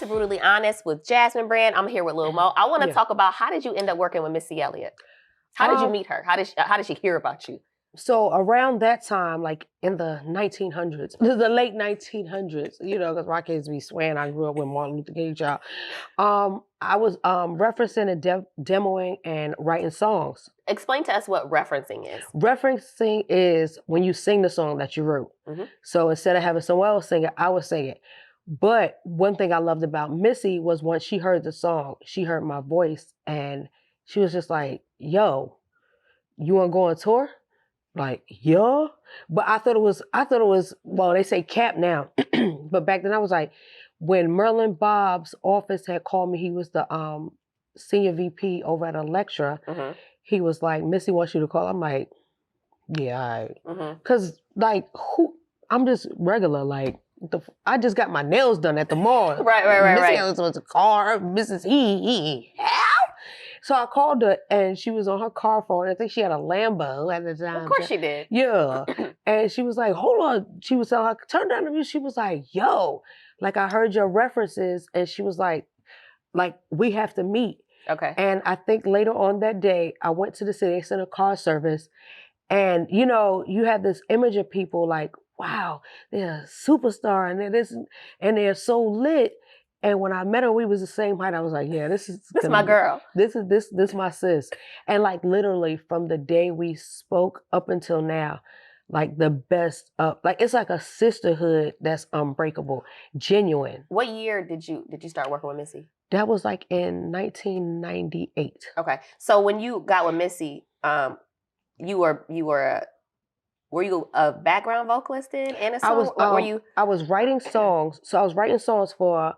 to Brutally Honest with Jasmine Brand. I'm here with Lil Mo. I want to talk about, how did you end up working with Missy Elliott? How did you meet her? How did she hear about you? So around that time, like in the 1900s, the late 1900s, you know, because my kids be swearing I grew up with Martin Luther King child. I was referencing and demoing and writing songs. Explain to us what referencing is. Referencing is when you sing the song that you wrote. Mm-hmm. So instead of having someone else sing it, I would sing it. But one thing I loved about Missy was once she heard the song, she heard my voice, and she was just like, yo, you want to go on tour? Like, yeah. But I thought it was, well, they say cap now. But back then I was like, when Merlin Bob's office had called me, he was the senior VP over at Electra. Mm-hmm. He was like, Missy wants you to call. I'm like, yeah, all right. Mm-hmm. Cause like, I'm just regular. Like, I just got my nails done at the mall. Right. Missy Elliott was a car. Mrs. Help. So I called her, and she was on her car phone. I think she had a Lambo at the time. Of course she did. Yeah. And she was like, hold on. She was telling her, turn down the music. She was like, yo, like, I heard your references. And she was like, we have to meet. Okay. And I think later on that day, I went to the city, they sent a car service. And, you know, you have this image of people like, wow, they're a superstar and they're so lit. And when I met her, we was the same height. I was like, yeah, this is my girl. This my sis. And like literally from the day we spoke up until now, like the best like it's like a sisterhood that's unbreakable, genuine. What year did you start working with Missy? That was like in 1998. Okay. So when you got with Missy, were you a background vocalist and a song? I was writing songs. So I was writing songs for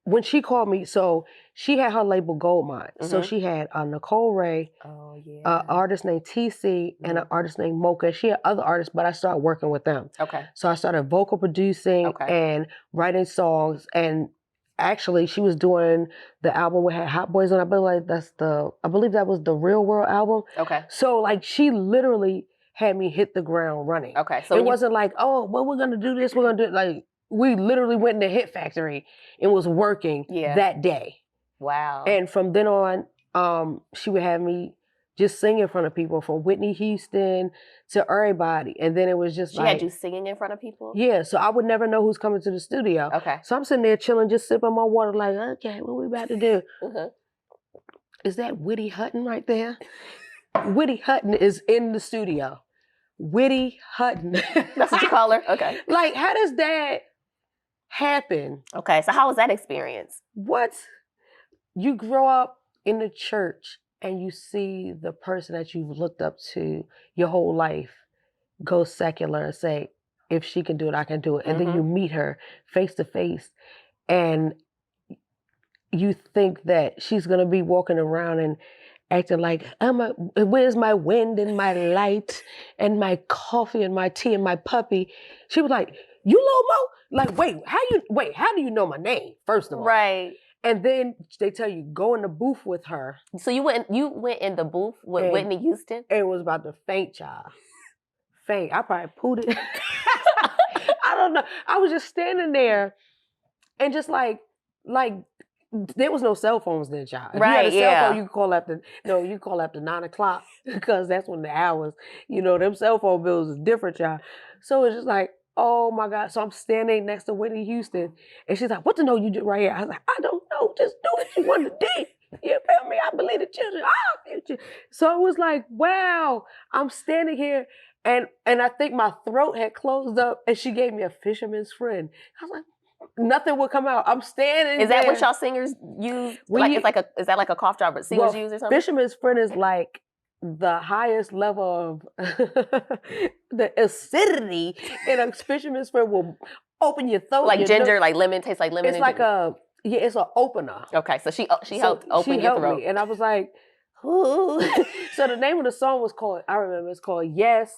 when she called me. So she had her label Goldmine. Mm-hmm. So she had Nicole Ray, an artist named TC, and an artist named Mocha. She had other artists, but I started working with them. Okay. So I started vocal producing and writing songs. And actually, she was doing the album with Hot Boys on. I believe that was the Real World album. Okay. So like she literally had me hit the ground running. Okay. So it wasn't like, oh, well, we're gonna do this, we're gonna do it. Like we literally went in the Hit Factory and was working that day. Wow. And from then on, she would have me just sing in front of people, from Whitney Houston to everybody. And then it was just she had you singing in front of people? Yeah, so I would never know who's coming to the studio. Okay. So I'm sitting there chilling, just sipping my water like, okay, what we about to do? Mm-hmm. Is that Whitty Hutton right there? Whitty Hutton is in the studio. Whitty Hutton. That's what you call her? Okay. Like, how does that happen? Okay, so how was that experience? What? You grow up in the church and you see the person that you've looked up to your whole life go secular and say, if she can do it, I can do it. And then you meet her face to face and you think that she's going to be walking around and acting like, where's my wind and my light and my coffee and my tea and my puppy? She was like, you Lil Mo? Like, wait, how do you know my name, first of all? Right. And then they tell you, go in the booth with her. So you went in the booth with Whitney Houston? And it was about to faint, child. Faint. I probably pooed it. I don't know. I was just standing there and just like there was no cell phones then, child. If right, you had a cell phone, you call after 9 o'clock because that's when the hours, them cell phone bills is different, child. So it's just like, oh my God. So I'm standing next to Whitney Houston and she's like, what to know you did right here? I was like, I don't know. Just do what you want to do. You feel me? I believe the children are our future. So it was like, wow, I'm standing here and I think my throat had closed up and she gave me a fisherman's friend. I was like, nothing would come out. I'm standing Is that what y'all singers use? Is that like a cough drop that singers use or something? Fisherman's friend is like the highest level of the acidity in a fisherman's friend will open your throat. Like ginger, like lemon, tastes like lemon. It's like it's an opener. Okay, so she helped open your throat. Me, and I was like, ooh. So the name of the song was called, I remember it's called Yes.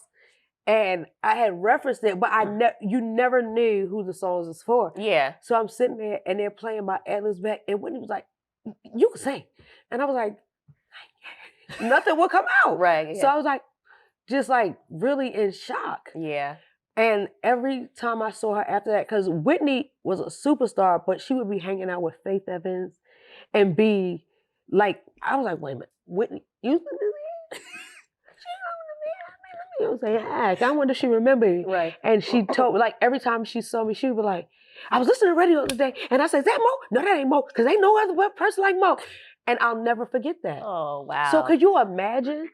And I had referenced it, but you never knew who the songs was for. Yeah. So I'm sitting there and they're playing my Atlas back and Whitney was like, you can sing. And I was like, nothing will come out. Right. Yeah. So I was like, just like really in shock. Yeah. And every time I saw her after that, because Whitney was a superstar, but she would be hanging out with Faith Evans and be like, I was like, wait a minute, Whitney used to do that? She was saying, heck, I wonder if she remembered me. Right. And she told me, like, every time she saw me, she would be like, I was listening to the radio the other day, and I said, is that Mo? No, that ain't Mo, because ain't no other person like Mo. And I'll never forget that. Oh, wow. So could you imagine?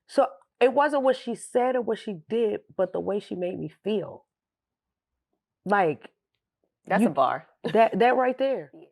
So it wasn't what she said or what she did, but the way she made me feel. Like, that's a bar. That right there.